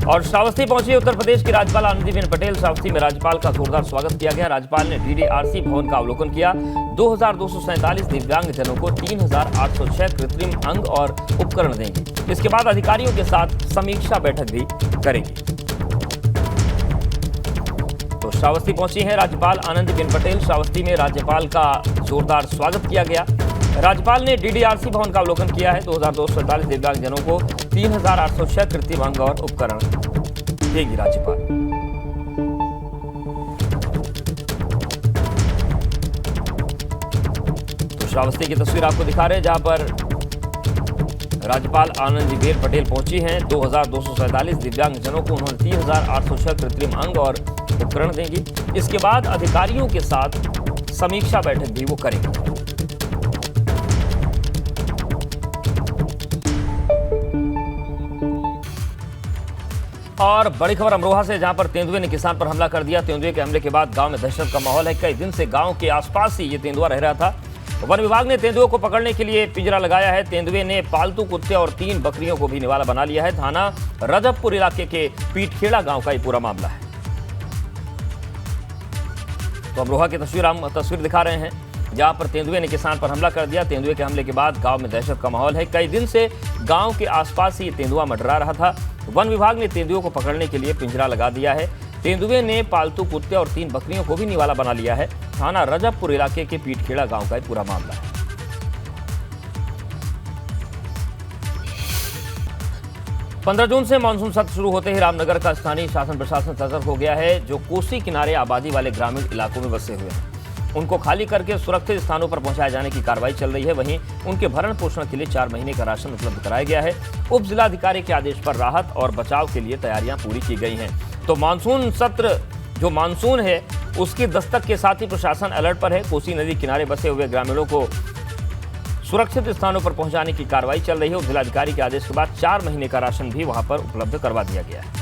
और श्रावस्ती पहुंची उत्तर प्रदेश की राज्यपाल आनंदीबेन पटेल। श्रावस्ती में राज्यपाल का जोरदार स्वागत किया गया। राज्यपाल ने डीडीआरसी भवन का अवलोकन किया। 2247 दिव्यांग जनों को 3806 कृत्रिम अंग और उपकरण देंगे। इसके बाद अधिकारियों के साथ समीक्षा बैठक भी करेंगी। तो श्रावस्ती पहुंची है राज्यपाल आनंदीबेन पटेल। श्रावस्ती में राज्यपाल का जोरदार स्वागत किया गया। राज्यपाल ने डीडीआरसी भवन का अवलोकन किया है। 2247 दिव्यांग जनों को 3806 कृत्रिम अंग और उपकरण देगी राज्यपाल। तो श्रावस्ती की तस्वीर आपको दिखा रहे हैं जहां पर राज्यपाल आनंदीबेन पटेल पहुंची हैं। 2247 दिव्यांग जनों को उन्होंने 3806 कृत्रिम अंग और उपकरण देंगी। इसके बाद अधिकारियों के साथ समीक्षा बैठक भी वो करेंगे। और बड़ी खबर अमरोहा से, जहां पर तेंदुए ने किसान पर हमला कर दिया। तेंदुए के हमले के बाद गांव में दहशत का माहौल है। कई दिन से गांव के आसपास ही ये तेंदुआ रह रहा था। वन विभाग ने तेंदुए को पकड़ने के लिए पिंजरा लगाया है। तेंदुए ने पालतू कुत्ते और 3 बकरियों को भी निवाला बना लिया है। थाना रजबपुर इलाके के पीठखेड़ा गांव का ये पूरा मामला है। तो अमरोहा की तस्वीर दिखा रहे हैं जहां पर तेंदुए ने किसान पर हमला कर दिया। तेंदुए के हमले के बाद गांव में दहशत का माहौल है। कई दिन से गांव के आसपास ही तेंदुआ मंडरा रहा था। वन विभाग ने तेंदुए को पकड़ने के लिए पिंजरा लगा दिया है। तेंदुए ने पालतू कुत्ते और 3 बकरियों को भी निवाला बना लिया है। थाना रजबपुर इलाके के पीठखेड़ा गांव का पूरा मामला है। 15 जून से मानसून सत्र शुरू होते ही रामनगर का स्थानीय शासन प्रशासन सतर्क हो गया है। जो कोसी किनारे आबादी वाले ग्रामीण इलाकों में बसे हुए हैं उनको खाली करके सुरक्षित स्थानों पर पहुंचाए जाने की कार्रवाई चल रही है। वहीं उनके भरण पोषण के लिए 4 महीने का राशन उपलब्ध कराया गया है। उप जिलाधिकारी के आदेश पर राहत और बचाव के लिए तैयारियां पूरी की गई हैं। तो मानसून सत्र जो मानसून है उसकी दस्तक के साथ ही प्रशासन अलर्ट पर है। कोसी नदी किनारे बसे हुए ग्रामीणों को सुरक्षित स्थानों पर पहुंचाने की कार्रवाई चल रही है। उप जिलाधिकारी के आदेश के बाद 4 महीने का राशन भी वहां पर उपलब्ध करवा दिया गया है।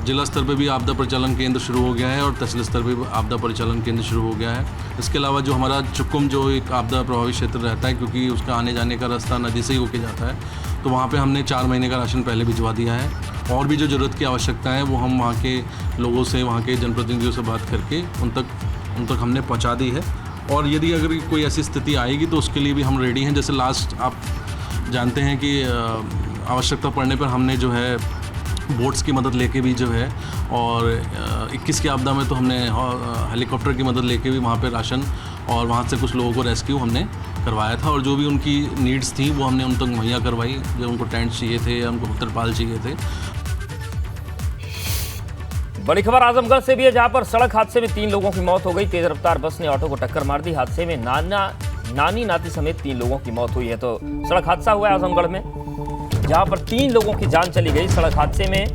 जिला स्तर पे भी आपदा परिचालन केंद्र शुरू हो गया है और तहसील स्तर पे भी आपदा परिचालन केंद्र शुरू हो गया है। इसके अलावा जो हमारा चुकुम जो एक आपदा प्रभावित क्षेत्र रहता है, क्योंकि उसका आने जाने का रास्ता नदी से ही होके जाता है, तो वहाँ पे हमने 4 महीने का राशन पहले भिजवा दिया है। और भी जो ज़रूरत की आवश्यकता है वो हम वहाँ के लोगों से, वहाँ के जनप्रतिनिधियों से बात करके उन तक हमने पहुँचा दी है। और यदि अगर कोई ऐसी स्थिति आएगी तो उसके लिए भी हम रेडी हैं। जैसे लास्ट आप जानते हैं कि आवश्यकता पड़ने पर हमने जो है बोट्स की मदद लेके भी जो है, और 21 की आपदा में तो हमने हेलीकॉप्टर की मदद लेके भी वहाँ पे राशन और वहाँ से कुछ लोगों को रेस्क्यू हमने करवाया था। और जो भी उनकी नीड्स थी वो हमने उन तक मुहैया करवाई। जो उनको टेंट चाहिए थे या उनको तिरपाल चाहिए थे। बड़ी खबर आजमगढ़ से भी है जहां पर सड़क हादसे में 3 लोगों की मौत हो गई। तेज रफ्तार बस ने ऑटो को टक्कर मार दी। हादसे में नानी नाती समेत 3 लोगों की मौत हुई है। तो सड़क हादसा हुआ है आजमगढ़ में जहां पर 3 लोगों की जान चली गई। सड़क हादसे में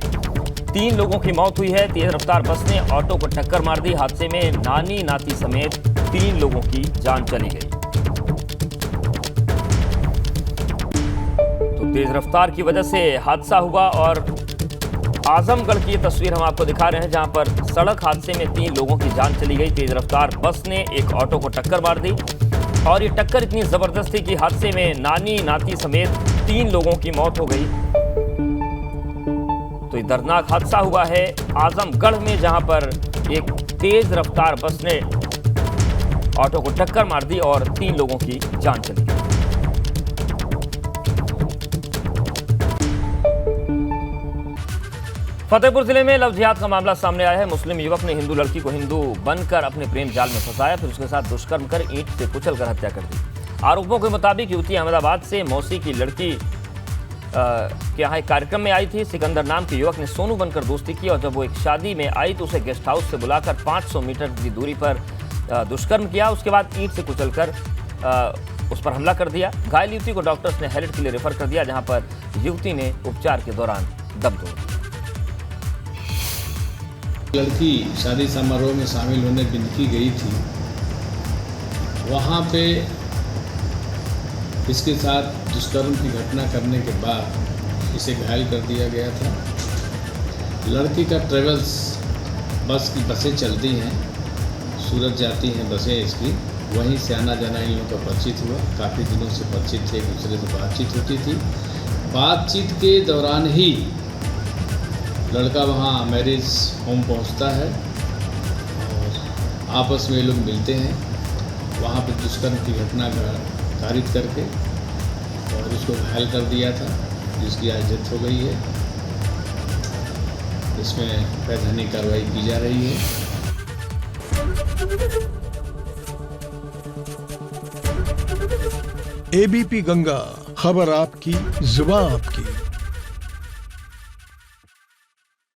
3 लोगों की मौत हुई है। तेज रफ्तार बस ने ऑटो को टक्कर मार दी। हादसे में नानी नाती समेत 3 लोगों की जान चली गई। तो तेज रफ्तार की वजह से हादसा हुआ और आजमगढ़ की ये तस्वीर हम आपको दिखा रहे हैं जहां पर सड़क हादसे में 3 लोगों की जान चली गई। तेज रफ्तार बस ने एक ऑटो को टक्कर मार दी और ये टक्कर इतनी जबरदस्त थी कि हादसे में नानी नाती समेत 3 लोगों की मौत हो गई। तो ये दर्दनाक हादसा हुआ है आजमगढ़ में जहां पर एक तेज रफ्तार बस ने ऑटो को टक्कर मार दी और 3 लोगों की जान चली गई। फतेहपुर जिले में लव जिहाद का मामला सामने आया है। मुस्लिम युवक ने हिंदू लड़की को हिंदू बनकर अपने प्रेम जाल में फंसाया, फिर उसके साथ दुष्कर्म कर ईंट से कुचलकर हत्या कर दी। आरोपों के मुताबिक युवती अहमदाबाद से मौसी की लड़की के यहाँ एक कार्यक्रम में आई थी। सिकंदर नाम के युवक ने सोनू बनकर दोस्ती की और जब वो एक शादी में आई तो उसे गेस्ट हाउस से बुलाकर 500 मीटर की दूरी पर दुष्कर्म किया। उसके बाद ईंट से कुचलकर उस पर हमला कर दिया। घायल युवती को डॉक्टर्स ने हैरिट के लिए रेफर कर दिया, जहाँ पर युवती ने उपचार के दौरान दम तोड़ दिया। लड़की शादी समारोह में शामिल होने बिंदकी गई थी। वहाँ पे इसके साथ दुष्कर्म की घटना करने के बाद इसे घायल कर दिया गया था। लड़की का ट्रेवल्स बस की बसें चलती हैं, सूरत जाती हैं बसें इसकी, वहीं से आना जाना इन लोगों का परिचित हुआ। काफ़ी दिनों से परिचित थे, एक दूसरे से बातचीत होती थी। बातचीत के दौरान ही लड़का वहाँ मैरिज होम पहुँचता है और आपस में ये लोग मिलते हैं। वहाँ पर दुष्कर्म की घटना का कारित करके और उसको घायल कर दिया था, जिसकी आज डेथ हो गई है। इसमें वैधानिक कार्रवाई की जा रही है। एबीपी गंगा, खबर आपकी, जुबान आपकी।